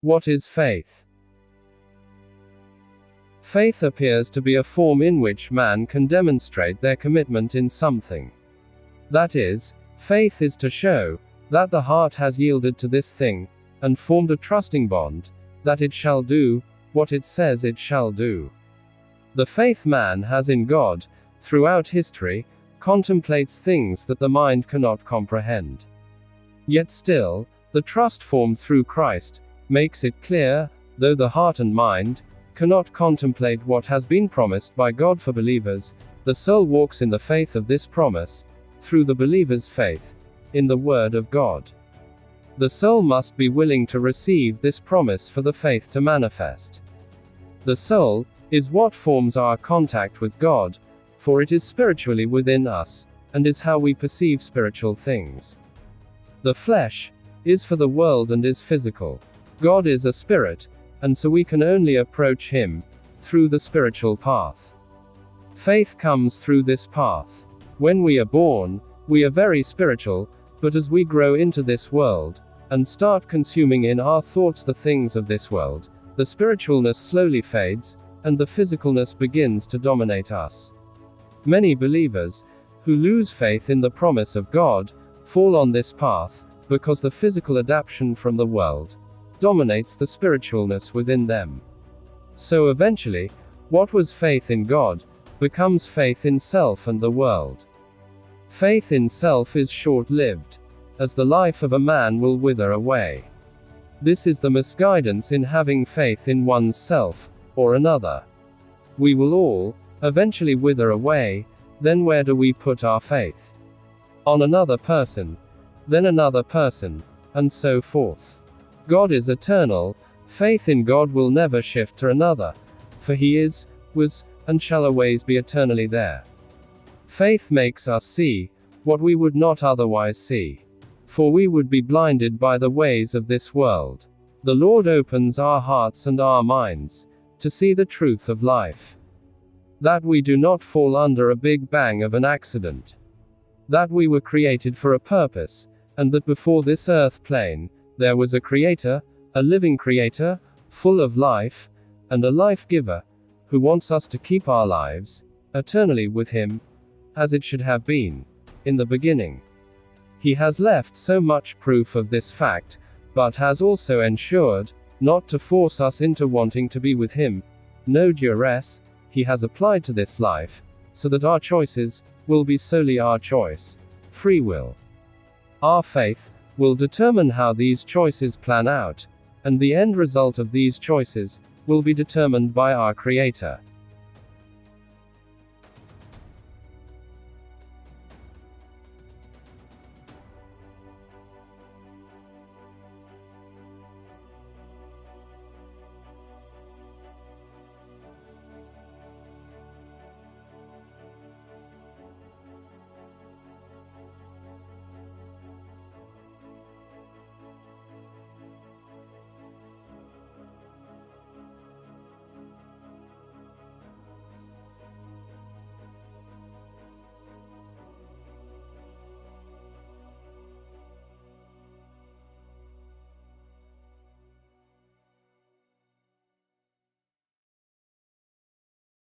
What is faith? Faith appears to be a form in which man can demonstrate their commitment in something. That is, faith is to show that the heart has yielded to this thing, and formed a trusting bond, that it shall do what it says it shall do. The faith man has in God, throughout history, contemplates things that the mind cannot comprehend. Yet still, the trust formed through Christ makes it clear, though the heart and mind cannot contemplate what has been promised by God for believers, the soul walks in the faith of this promise, through the believer's faith in the Word of God. The soul must be willing to receive this promise for the faith to manifest. The soul is what forms our contact with God, for it is spiritually within us, and is how we perceive spiritual things. The flesh is for the world and is physical. God is a spirit, and so we can only approach Him through the spiritual path. Faith comes through this path. When we are born, we are very spiritual, but as we grow into this world, and start consuming in our thoughts the things of this world, the spiritualness slowly fades, and the physicalness begins to dominate us. Many believers, who lose faith in the promise of God, fall on this path, because the physical adaptation from the world dominates the spiritualness within them. So eventually, what was faith in God becomes faith in self and the world. Faith in self is short-lived, as the life of a man will wither away. This is the misguidance in having faith in one's self, or another. We will all eventually wither away, then where do we put our faith? On another person, then another person, and so forth. God is eternal, faith in God will never shift to another, for He is, was, and shall always be eternally there. Faith makes us see what we would not otherwise see, for we would be blinded by the ways of this world. The Lord opens our hearts and our minds to see the truth of life. That we do not fall under a big bang of an accident. That we were created for a purpose, and that before this earth plane, there was a Creator, a living Creator, full of life, and a life giver, who wants us to keep our lives eternally with Him, as it should have been in the beginning. He has left so much proof of this fact, but has also ensured not to force us into wanting to be with Him. No duress He has applied to this life, so that our choices will be solely our choice. Free will. Our faith will determine how these choices plan out, and the end result of these choices will be determined by our Creator.